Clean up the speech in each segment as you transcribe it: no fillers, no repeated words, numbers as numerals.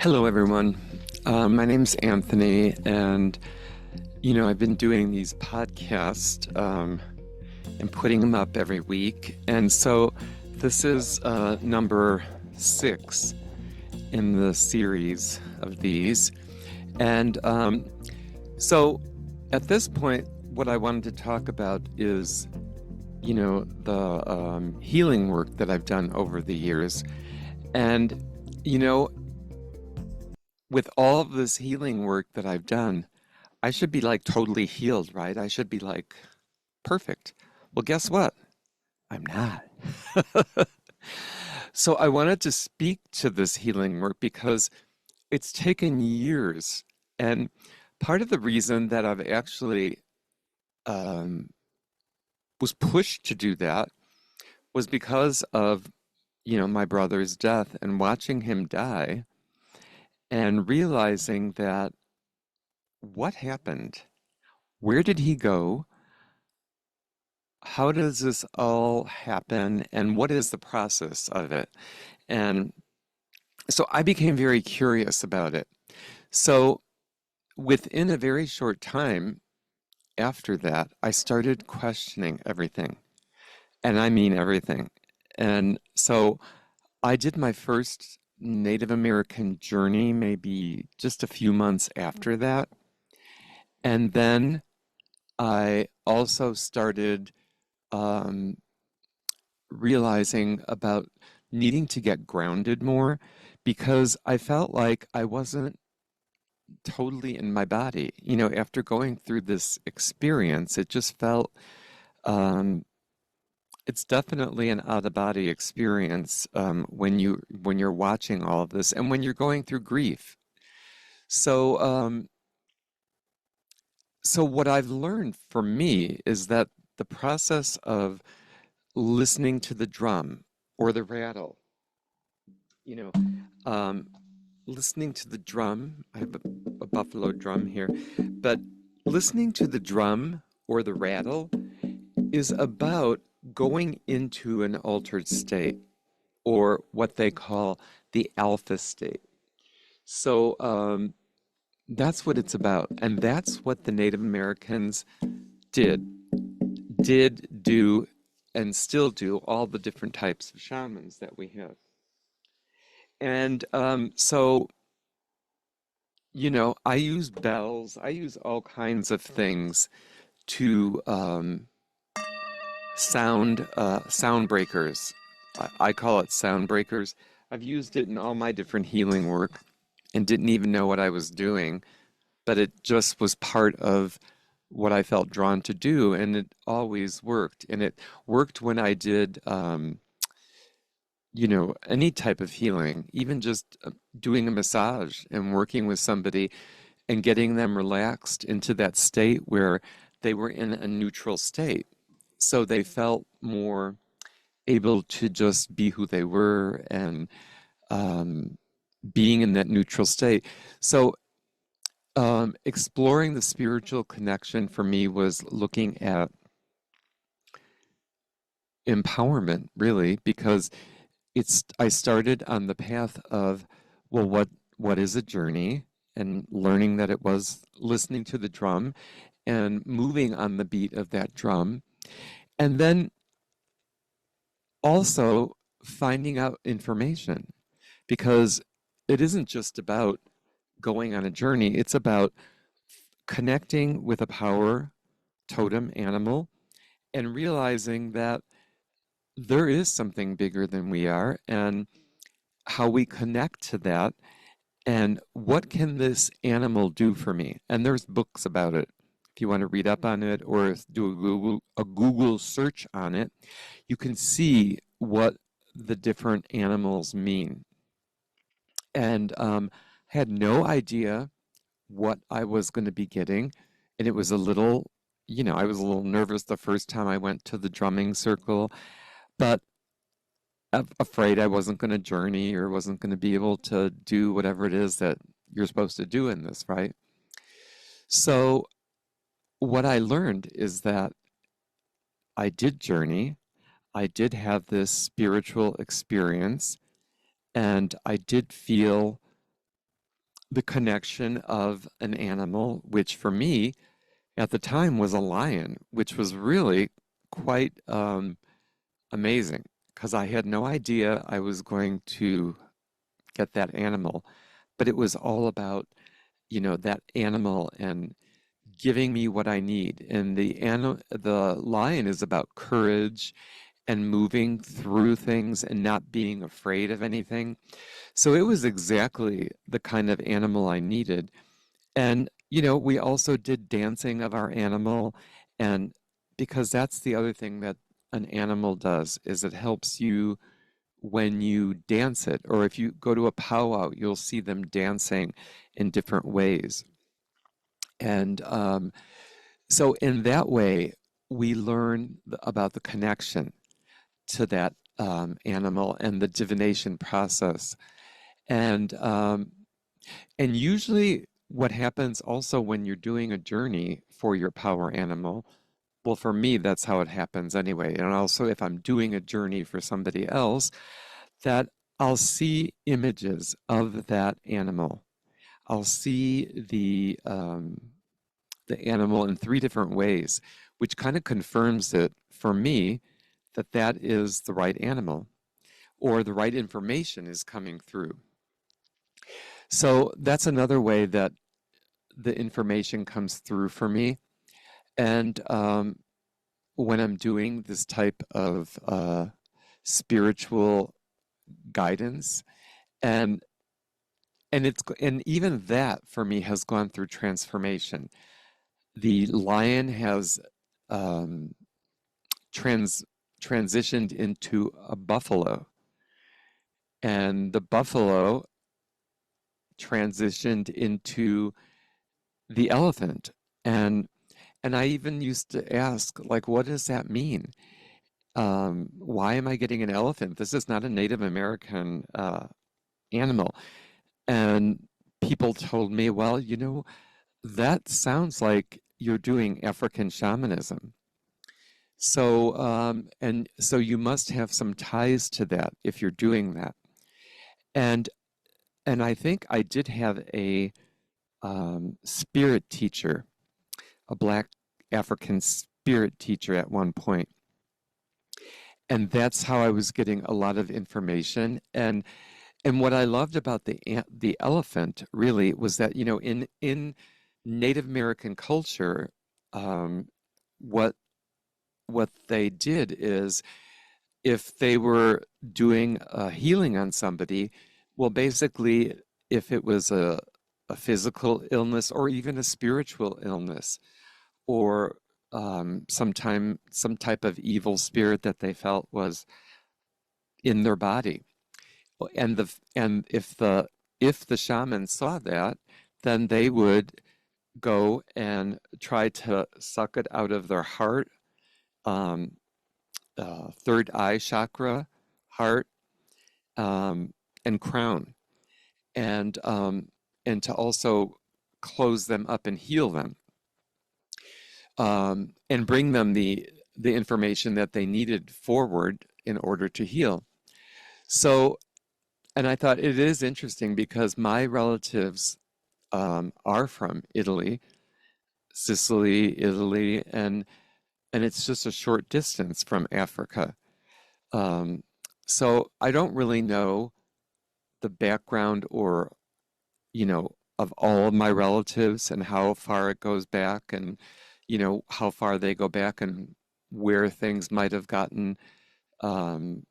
Hello, everyone. My name's Anthony, and I've been doing these podcasts and putting them up every week. And so this is number 6 in the series of these. And so at this point, what I wanted to talk about is, the healing work that I've done over the years. And, you know, with all of this healing work that I've done, I should be like totally healed, right? I should be like perfect. Well, guess what? I'm not. So I wanted to speak to this healing work because it's taken years. And part of the reason that I've actually um, was pushed to do that was because of, my brother's death and watching him die and realizing that what happened? Where did he go? How does this all happen? And what is the process of it? And so I became very curious about it. So within a very short time after that, I started questioning everything. And I mean everything. And so I did my first Native American journey maybe just a few months after that. And then I also started um, realizing about needing to get grounded more because I felt like I wasn't totally in my body. After going through this experience, it just felt um, it's definitely an out-of-body experience when you're watching all of this and when you're going through grief. So so what I've learned for me is that the process of listening to the drum or the rattle, you know, um, listening to the drum. I have a buffalo drum here, but listening to the drum or the rattle is about going into an altered state or what they call the alpha state. So that's what it's about. And that's what the Native Americans did, do, and still do all the different types of shamans that we have. And I use bells, I use all kinds of things to sound breakers. I call it sound breakers. I've used it in all my different healing work and didn't even know what I was doing, but it just was part of what I felt drawn to do, and it always worked. And it worked when I did, any type of healing, even just doing a massage and working with somebody and getting them relaxed into that state where they were in a neutral state. So they felt more able to just be who they were and um, being in that neutral state. So exploring the spiritual connection for me was looking at empowerment, really, because I started on the path of, well, what is a journey? And learning that it was listening to the drum and moving on the beat of that drum. And then also finding out information because it isn't just about going on a journey, it's about connecting with a power totem animal and realizing that there is something bigger than we are and how we connect to that and what can this animal do for me. And there's books about it. If you want to read up on it or do a Google search on it, you can see what the different animals mean. And had no idea what I was going to be getting. And it was a little, I was a little nervous the first time I went to the drumming circle, but afraid I wasn't going to journey or wasn't going to be able to do whatever it is that you're supposed to do in this, right? So what I learned is that I did journey, I did have this spiritual experience, and I did feel the connection of an animal, which for me at the time was a lion, which was really quite amazing because I had no idea I was going to get that animal, but it was all about, that animal and giving me what I need. And the lion is about courage and moving through things and not being afraid of anything. So it was exactly the kind of animal I needed. And, we also did dancing of our animal. And because that's the other thing that an animal does is it helps you when you dance it, or if you go to a powwow, you'll see them dancing in different ways. And so in that way, we learn about the connection to that animal and the divination process. And usually, what happens also when you're doing a journey for your power animal, well, for me, that's how it happens anyway. And also, if I'm doing a journey for somebody else, that I'll see images of that animal. I'll see the animal in three different ways, which kind of confirms it for me that that is the right animal or the right information is coming through. So that's another way that the information comes through for me. And when I'm doing this type of spiritual guidance, and and even that for me has gone through transformation. The lion has um, trans transitioned into a buffalo, and the buffalo transitioned into the elephant. And I even used to ask, like, what does that mean? Why am I getting an elephant? This is not a Native American animal. And people told me, well, that sounds like you're doing African shamanism. So, and so you must have some ties to that if you're doing that. And and I think I did have a spirit teacher, a Black African spirit teacher at one point, and that's how I was getting a lot of information. And what I loved about the elephant really was that, in Native American culture, um, what what they did is if they were doing a healing on somebody, well, basically, if it was a physical illness or even a spiritual illness, or some type of evil spirit that they felt was in their body, and if the shaman saw that, then they would go and try to suck it out of their heart, um, third eye chakra, heart, um, and crown, and um, and to also close them up and heal them, and bring them the information that they needed forward in order to heal. So, and I thought it is interesting because my relatives are from Italy, Sicily, Italy, and it's just a short distance from Africa. Um, so I don't really know the background or, of all of my relatives and how far it goes back and, how far they go back and where things might have gotten um,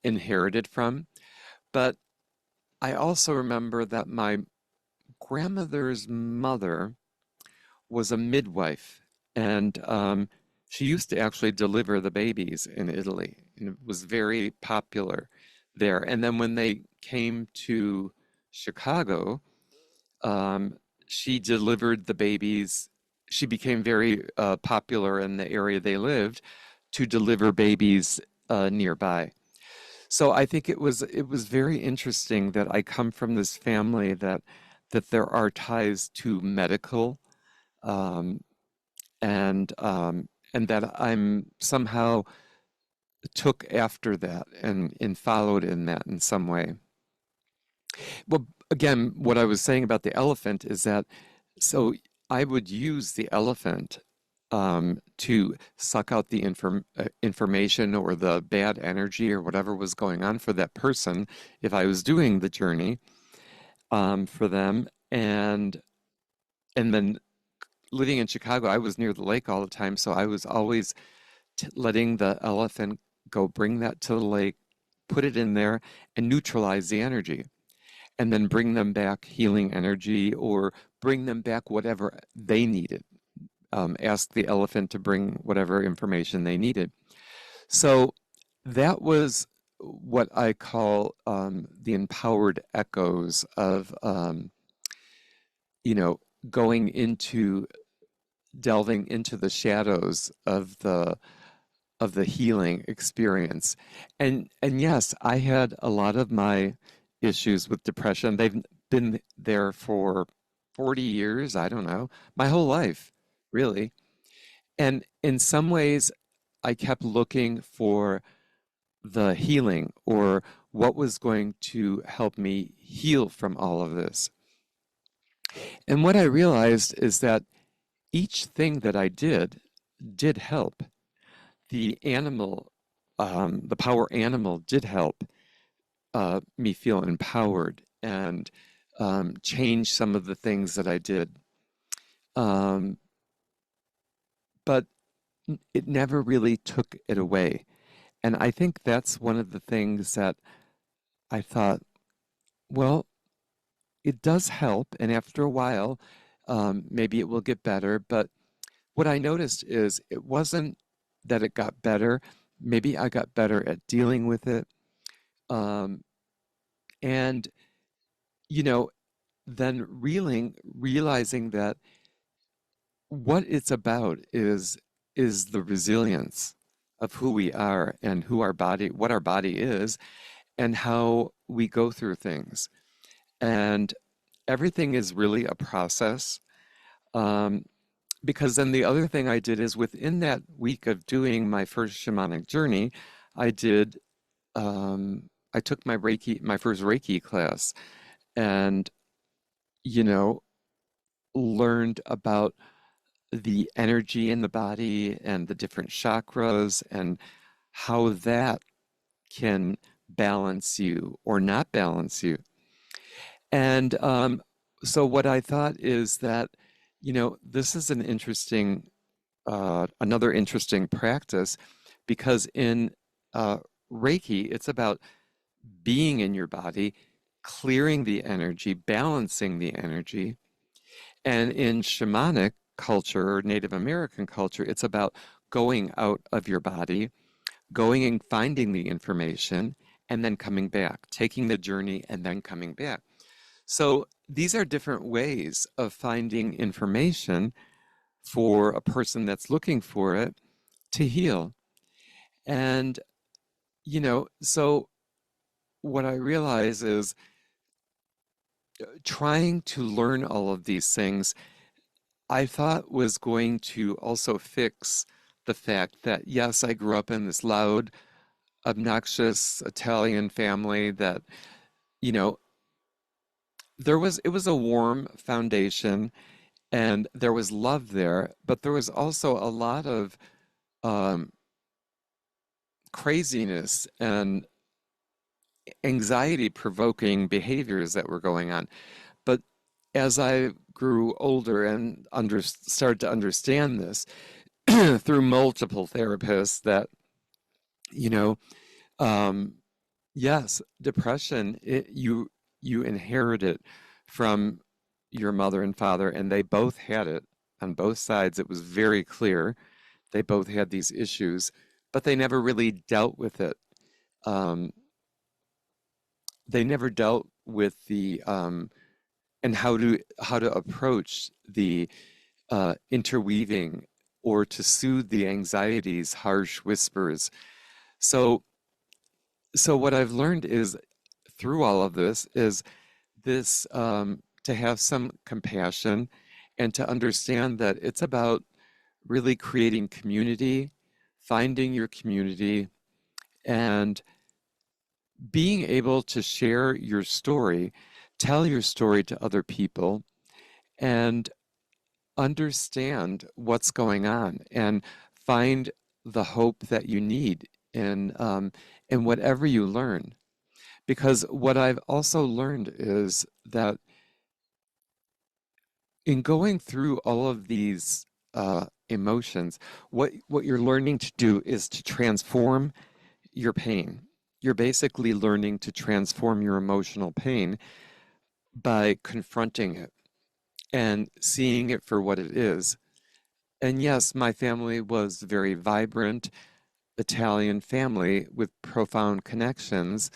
inherited from. But I also remember that my grandmother's mother was a midwife, and she used to actually deliver the babies in Italy, and it was very popular there. And then when they came to Chicago, um, she delivered the babies. She became very popular in the area they lived to deliver babies nearby. So I think it was very interesting that I come from this family that there are ties to medical, um, and that I'm somehow took after that and followed in that in some way. Well, again, what I was saying about the elephant is that so I would use the elephant to suck out the information or the bad energy or whatever was going on for that person if I was doing the journey for them. And then living in Chicago, I was near the lake all the time, so I was always letting the elephant go bring that to the lake, put it in there, and neutralize the energy, and then bring them back healing energy or bring them back whatever they needed. Ask the elephant to bring whatever information they needed. So that was what I call the empowered echoes of, you know, going into delving into the shadows of the healing experience. And yes, I had a lot of my issues with depression. They've been there for 40 years, I don't know, my whole life, really. And in some ways, I kept looking for the healing or what was going to help me heal from all of this. And what I realized is that each thing that I did help. The animal, the power animal did help me feel empowered and change some of the things that I did. Um, but it never really took it away. And I think that's one of the things that I thought, well, it does help. And after a while, maybe it will get better. But what I noticed is it wasn't that it got better. Maybe I got better at dealing with it. Um, and, you know, then realizing that what it's about is the resilience of who we are and who our body, what our body is, and how we go through things. And everything is really a process. Um, because then the other thing I did is within that week of doing my first shamanic journey, I did I took my first Reiki class, and you know, learned about the energy in the body and the different chakras and how that can balance you or not balance you. And so what I thought is that, you know, this is an interesting, another interesting practice because in uh, Reiki, it's about being in your body, clearing the energy, balancing the energy. And in shamanic culture or Native American culture, it's about going out of your body, going and finding the information, and then coming back, taking the journey and then coming back. So these are different ways of finding information for a person that's looking for it to heal. And, you know, so what I realize is trying to learn all of these things I thought was going to also fix the fact that, yes, I grew up in this loud, obnoxious Italian family that, you know, it was a warm foundation and there was love there, but there was also a lot of um, craziness and anxiety provoking behaviors that were going on. But as I grew older and started to understand this through multiple therapists that, you know, um, yes, depression, you inherit it from your mother and father, and they both had it on both sides. It was very clear. They both had these issues, but they never really dealt with it. Um, they never dealt with the and how to approach the interweaving or to soothe the anxieties, harsh whispers. So, so what I've learned is through all of this is this to have some compassion and to understand that it's about really creating community, finding your community, and being able to share your story tell your story to other people and understand what's going on and find the hope that you need in whatever you learn. Because what I've also learned is that in going through all of these emotions, what you're learning to do is to transform your pain. You're basically learning to transform your emotional pain by confronting it and seeing it for what it is. And yes, my family was a very vibrant Italian family with profound connections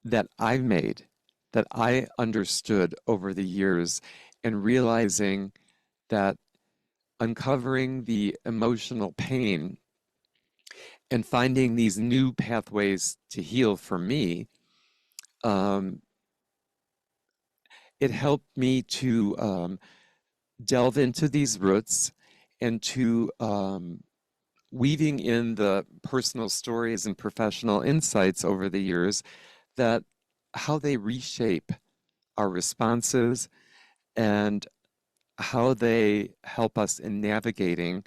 that I've made, that I understood over the years, and realizing that uncovering the emotional pain and finding these new pathways to heal for me, um, it helped me to delve into these roots and to weaving in the personal stories and professional insights over the years that how they reshape our responses and how they help us in navigating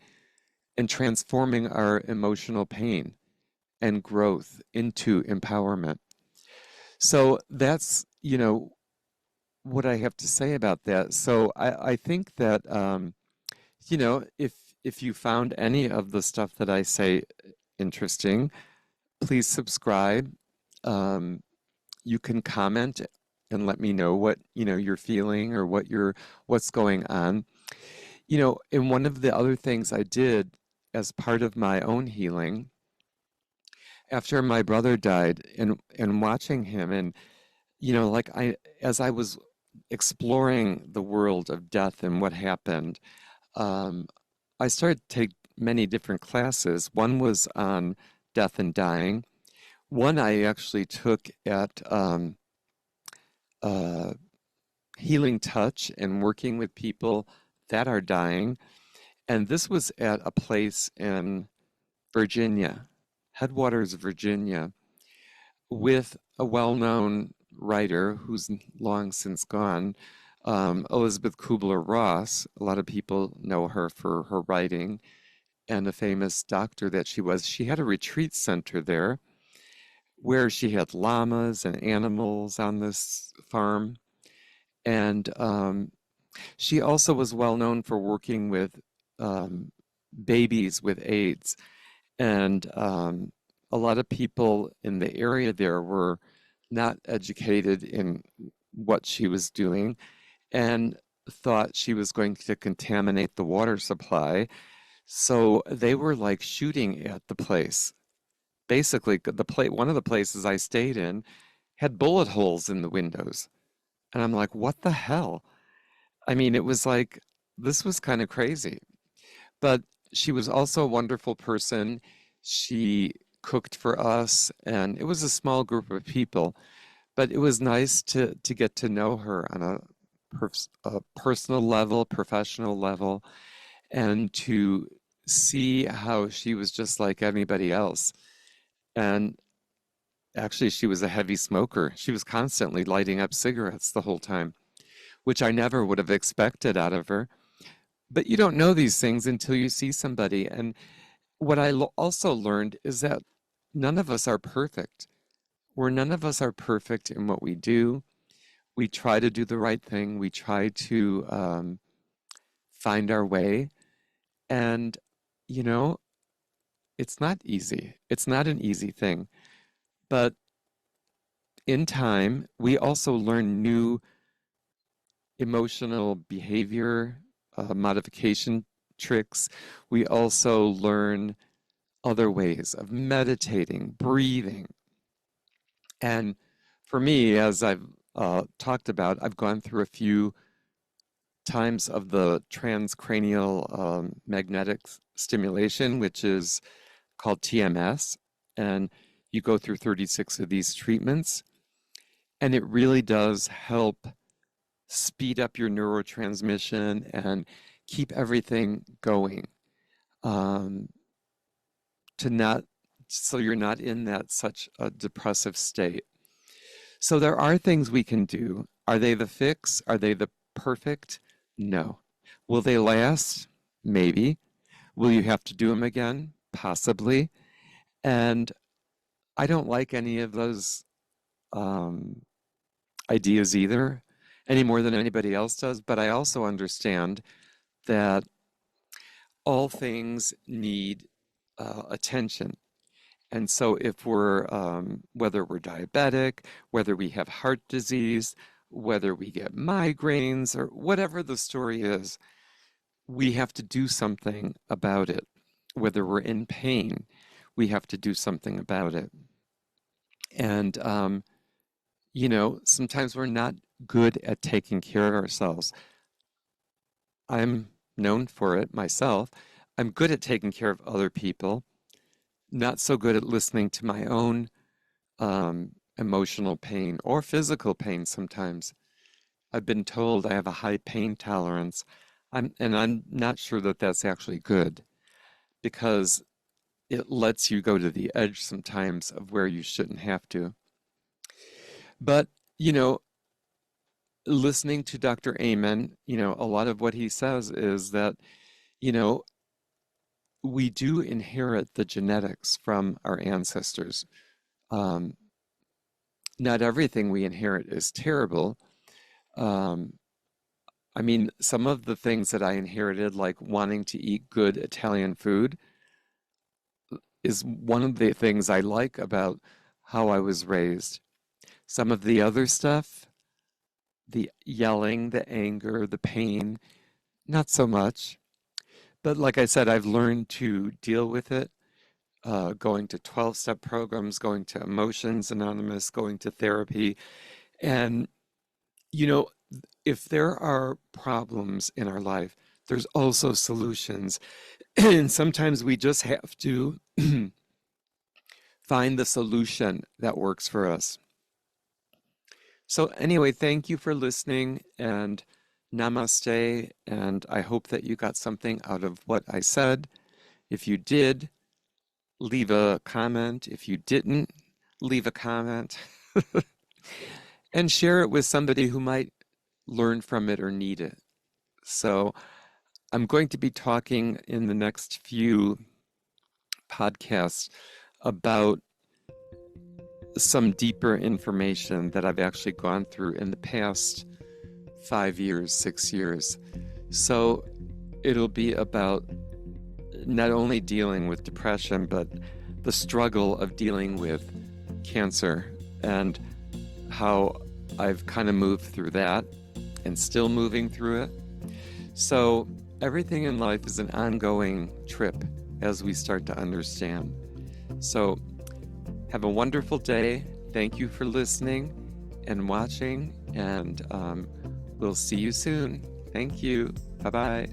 and transforming our emotional pain and growth into empowerment. So that's, what I have to say about that. So I think that, if you found any of the stuff that I say interesting, please subscribe. Um, you can comment and let me know what, you're feeling or what's going on. And one of the other things I did as part of my own healing after my brother died and watching him and like as I was exploring the world of death and what happened, um, I started to take many different classes. One was on death and dying. One I actually took at uh, Healing Touch and working with people that are dying. And this was at a place in Virginia, Headwaters, Virginia, with a well-known writer who's long since gone, Elizabeth Kubler-Ross. A lot of people know her for her writing and a famous doctor that she was. She had a retreat center there where she had llamas and animals on this farm. And she also was well known for working with um, babies with AIDS. And a lot of people in the area there were not educated in what she was doing and thought she was going to contaminate the water supply. So they were like shooting at the place. Basically, one of the places I stayed in had bullet holes in the windows. And I'm like, what the hell? I mean, it was like, this was kind of crazy. But she was also a wonderful person. She cooked for us, and it was a small group of people, but it was nice to get to know her on a personal level, professional level, and to see how she was just like anybody else. And actually, she was a heavy smoker. She was constantly lighting up cigarettes the whole time, which I never would have expected out of her. But you don't know these things until you see somebody. And what I also learned is that none of us are perfect. None of us are perfect in what we do. We try to do the right thing. We try to find our way. And, you know, it's not easy. It's not an easy thing. But in time, we also learn new emotional behavior modification tricks. We also learn other ways of meditating, breathing. And for me, as I've talked about, I've gone through a few times of the transcranial magnetic stimulation, which is called TMS. And you go through 36 of these treatments. And it really does help speed up your neurotransmission and keep everything going um, to not so you're not in that such a depressive state. So there are things we can do Are they the fix? Are they the perfect? No. Will they last? Maybe. Will you have to do them again? Possibly. And I don't like any of those um, ideas either, any more than anybody else does. But I also understand that all things need attention. And so if whether we're diabetic, whether we have heart disease, whether we get migraines, or whatever the story is, we have to do something about it. Whether we're in pain, we have to do something about it. And, sometimes we're not good at taking care of ourselves. I'm known for it myself. I'm good at taking care of other people, not so good at listening to my own emotional pain or physical pain sometimes. I've been told I have a high pain tolerance. And I'm not sure that that's actually good because it lets you go to the edge sometimes of where you shouldn't have to. But, you know, listening to Dr. Amen, a lot of what he says is that, you know, we do inherit the genetics from our ancestors. Um, Not everything we inherit is terrible. Um, I mean, some of the things that I inherited, like wanting to eat good Italian food, is one of the things I like about how I was raised. Some of the other stuff, the yelling, the anger, the pain, not so much. But like I said, I've learned to deal with it, going to 12-step programs, going to Emotions Anonymous, going to therapy. And, you know, if there are problems in our life, there's also solutions. And sometimes we just have to find the solution that works for us. So, anyway, thank you for listening and namaste. And I hope that you got something out of what I said. If you did, leave a comment. If you didn't, leave a comment and share it with somebody who might learn from it or need it. So, I'm going to be talking in the next few podcasts about some deeper information that I've actually gone through in the past 5 years, 6 years. So it'll be about not only dealing with depression, but the struggle of dealing with cancer and how I've kind of moved through that and still moving through it. So everything in life is an ongoing trip as we start to understand. So have a wonderful day. Thank you for listening and watching, and we'll see you soon. Thank you. Bye-bye.